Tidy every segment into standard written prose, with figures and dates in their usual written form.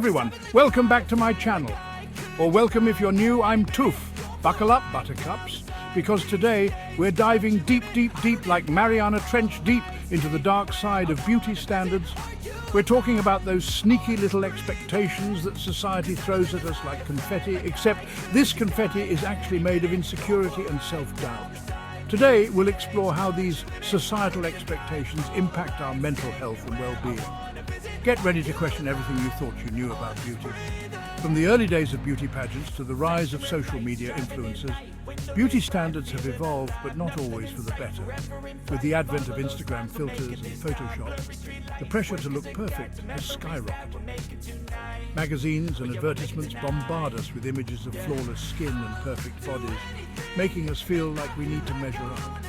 everyone, welcome back to my channel. Or welcome if you're new, I'm Toof. Buckle up, buttercups, because today we're diving deep like Mariana Trench deep into the dark side of beauty standards. We're talking about those sneaky little expectations that society throws at us like confetti, except this confetti is actually made of insecurity and self-doubt. Today we'll explore how these societal expectations impact our mental health and well-being. Get ready to question everything you thought you knew about beauty. From the early days of beauty pageants to the rise of social media influencers, beauty standards have evolved, but not always for the better. With the advent of Instagram filters and Photoshop, the pressure to look perfect has skyrocketed. Magazines and advertisements bombard us with images of flawless skin and perfect bodies, making us feel like we need to measure up.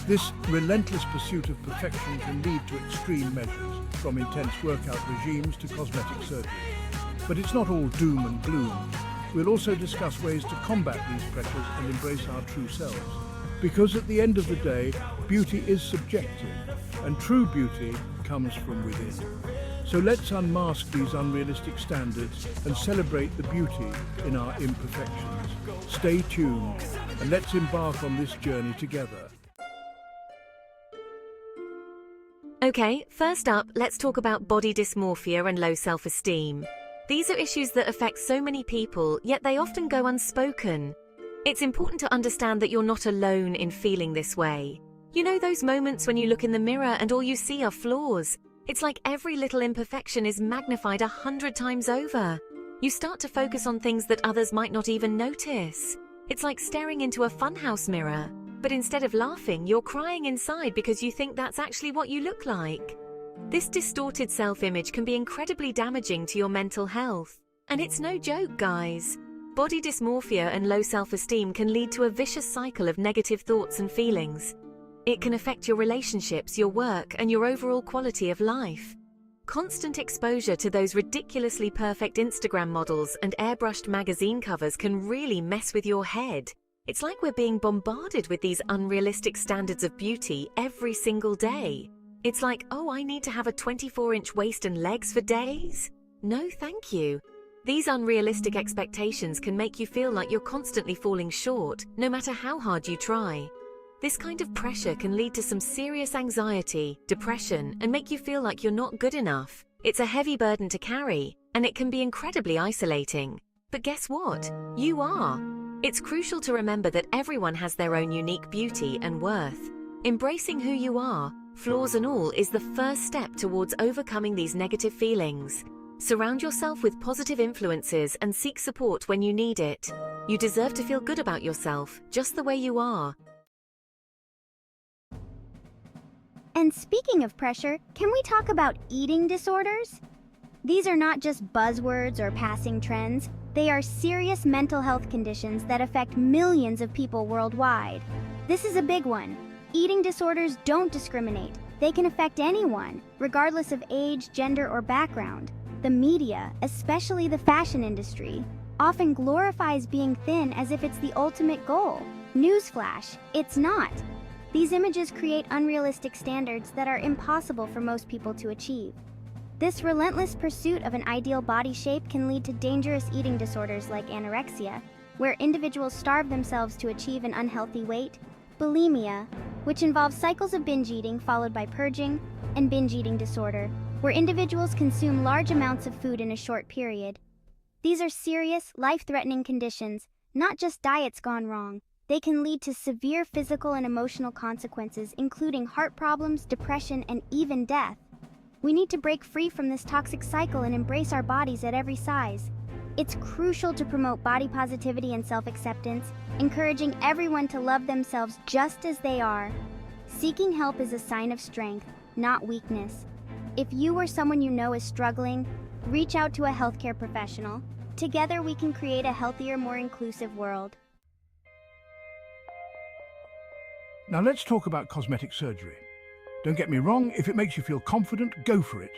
This relentless pursuit of perfection can lead to extreme measures, from intense workout regimes to cosmetic surgery. But it's not all doom and gloom. We'll also discuss ways to combat these pressures and embrace our true selves. Because at the end of the day, beauty is subjective, and true beauty comes from within. So let's unmask these unrealistic standards and celebrate the beauty in our imperfections. Stay tuned, and let's embark on this journey together. Okay, first up, let's talk about body dysmorphia and low self-esteem. These are issues that affect so many people, yet they often go unspoken. It's important to understand that you're not alone in feeling this way. You know those moments when you look in the mirror and all you see are flaws? It's like every little imperfection is magnified 100 times over. You start to focus on things that others might not even notice. It's like staring into a funhouse mirror. But instead of laughing, you're crying inside because you think that's actually what you look like. This distorted self-image can be incredibly damaging to your mental health. And it's no joke, guys. Body dysmorphia and low self-esteem can lead to a vicious cycle of negative thoughts and feelings. It can affect your relationships, your work, and your overall quality of life. Constant exposure to those ridiculously perfect Instagram models and airbrushed magazine covers can really mess with your head. It's like we're being bombarded with these unrealistic standards of beauty every single day. It's like, oh, I need to have a 24-inch waist and legs for days? No, thank you. These unrealistic expectations can make you feel like you're constantly falling short, no matter how hard you try. This kind of pressure can lead to some serious anxiety, depression, and make you feel like you're not good enough. It's a heavy burden to carry, and it can be incredibly isolating. But guess what? You are. It's crucial to remember that everyone has their own unique beauty and worth. Embracing who you are, flaws and all, is the first step towards overcoming these negative feelings. Surround yourself with positive influences and seek support when you need it. You deserve to feel good about yourself, just the way you are. And speaking of pressure, can we talk about eating disorders? These are not just buzzwords or passing trends. They are serious mental health conditions that affect millions of people worldwide. This is a big one. Eating disorders don't discriminate. They can affect anyone, regardless of age, gender, or background. The media, especially the fashion industry, often glorifies being thin as if it's the ultimate goal. Newsflash, it's not. These images create unrealistic standards that are impossible for most people to achieve. This relentless pursuit of an ideal body shape can lead to dangerous eating disorders like anorexia, where individuals starve themselves to achieve an unhealthy weight, bulimia, which involves cycles of binge eating followed by purging, and binge eating disorder, where individuals consume large amounts of food in a short period. These are serious, life-threatening conditions, not just diets gone wrong. They can lead to severe physical and emotional consequences, including heart problems, depression, and even death. We need to break free from this toxic cycle and embrace our bodies at every size. It's crucial to promote body positivity and self-acceptance, encouraging everyone to love themselves just as they are. Seeking help is a sign of strength, not weakness. If you or someone you know is struggling, reach out to a healthcare professional. Together we can create a healthier, more inclusive world. Now let's talk about cosmetic surgery. Don't get me wrong, if it makes you feel confident, go for it.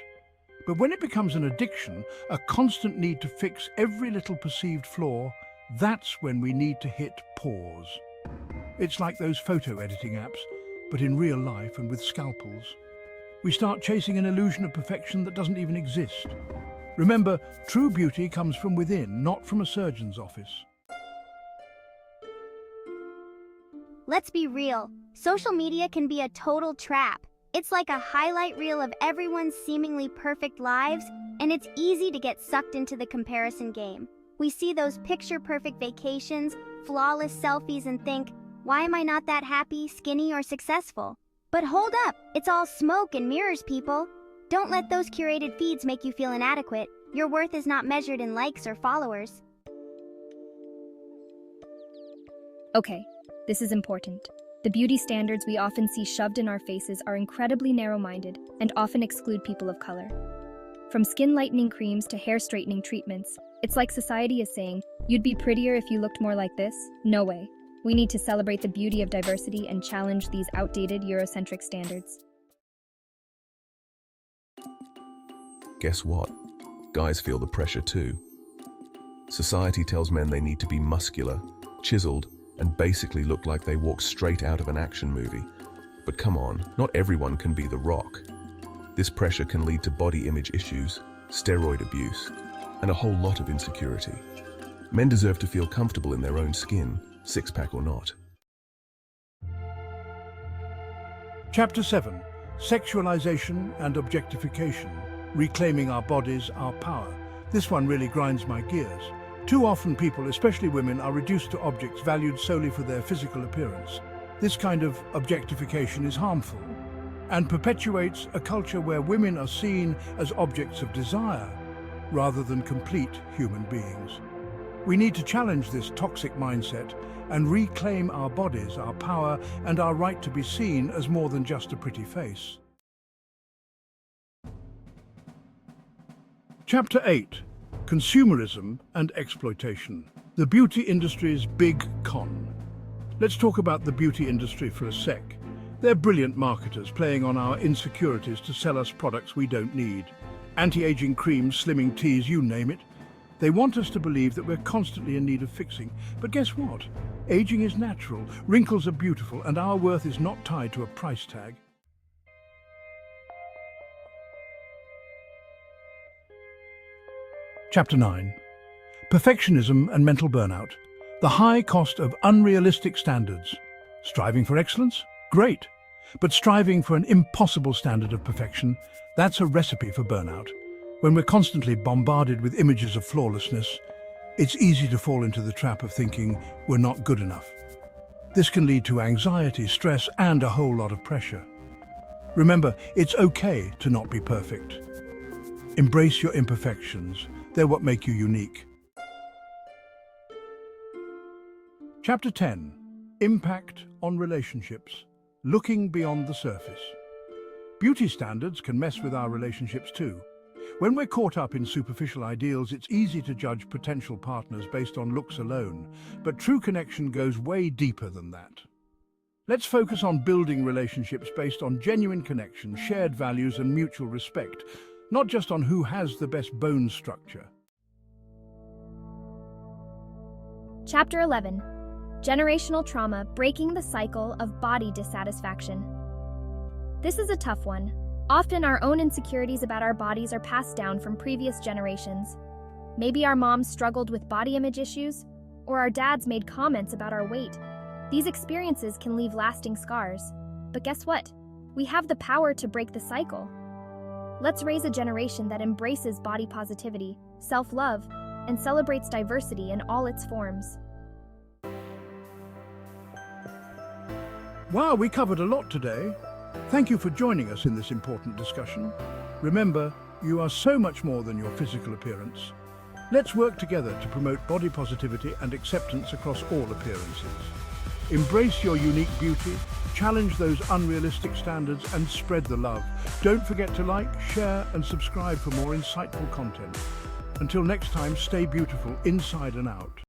But when it becomes an addiction, a constant need to fix every little perceived flaw, that's when we need to hit pause. It's like those photo editing apps, but in real life and with scalpels. We start chasing an illusion of perfection that doesn't even exist. Remember, true beauty comes from within, not from a surgeon's office. Let's be real. Social media can be a total trap. It's like a highlight reel of everyone's seemingly perfect lives, and it's easy to get sucked into the comparison game. We see those picture-perfect vacations, flawless selfies, and think, why am I not that happy, skinny, or successful? But hold up, it's all smoke and mirrors, people. Don't let those curated feeds make you feel inadequate. Your worth is not measured in likes or followers. Okay, this is important. The beauty standards we often see shoved in our faces are incredibly narrow-minded and often exclude people of color. From skin lightening creams to hair straightening treatments, it's like society is saying, you'd be prettier if you looked more like this? No way. We need to celebrate the beauty of diversity and challenge these outdated Eurocentric standards. Guess what? Guys feel the pressure too. Society tells men they need to be muscular, chiseled, and basically look like they walk straight out of an action movie. But come on, not everyone can be The Rock. This pressure can lead to body image issues, steroid abuse, and a whole lot of insecurity. Men deserve to feel comfortable in their own skin, six-pack or not. Chapter 7. Sexualization and Objectification. Reclaiming our bodies, our power. This one really grinds my gears. Too often people, especially women, are reduced to objects valued solely for their physical appearance. This kind of objectification is harmful and perpetuates a culture where women are seen as objects of desire rather than complete human beings. We need to challenge this toxic mindset and reclaim our bodies, our power, and our right to be seen as more than just a pretty face. Chapter 8. Consumerism and Exploitation. The beauty industry's big con. Let's talk about the beauty industry for a sec. They're brilliant marketers playing on our insecurities to sell us products we don't need. Anti-aging creams, slimming teas, you name it. They want us to believe that we're constantly in need of fixing. But guess what? Aging is natural, wrinkles are beautiful, and our worth is not tied to a price tag. Chapter 9. Perfectionism and Mental Burnout. The high cost of unrealistic standards. Striving for excellence? Great. But striving for an impossible standard of perfection, that's a recipe for burnout. When we're constantly bombarded with images of flawlessness, it's easy to fall into the trap of thinking we're not good enough. This can lead to anxiety, stress, and a whole lot of pressure. Remember, it's okay to not be perfect. Embrace your imperfections. They're what make you unique. Chapter 10. Impact on relationships. Looking beyond the surface. Beauty standards can mess with our relationships too. When we're caught up in superficial ideals, it's easy to judge potential partners based on looks alone, but true connection goes way deeper than that. Let's focus on building relationships based on genuine connection, shared values, and mutual respect, not just on who has the best bone structure. Chapter 11. Generational Trauma, Breaking the Cycle of Body Dissatisfaction. This is a tough one. Often our own insecurities about our bodies are passed down from previous generations. Maybe our moms struggled with body image issues, or our dads made comments about our weight. These experiences can leave lasting scars. But guess what? We have the power to break the cycle. Let's raise a generation that embraces body positivity, self-love, and celebrates diversity in all its forms. Wow, we covered a lot today. Thank you for joining us in this important discussion. Remember, you are so much more than your physical appearance. Let's work together to promote body positivity and acceptance across all appearances. Embrace your unique beauty, challenge those unrealistic standards, and spread the love. Don't forget to like, share, and subscribe for more insightful content. Until next time, stay beautiful inside and out.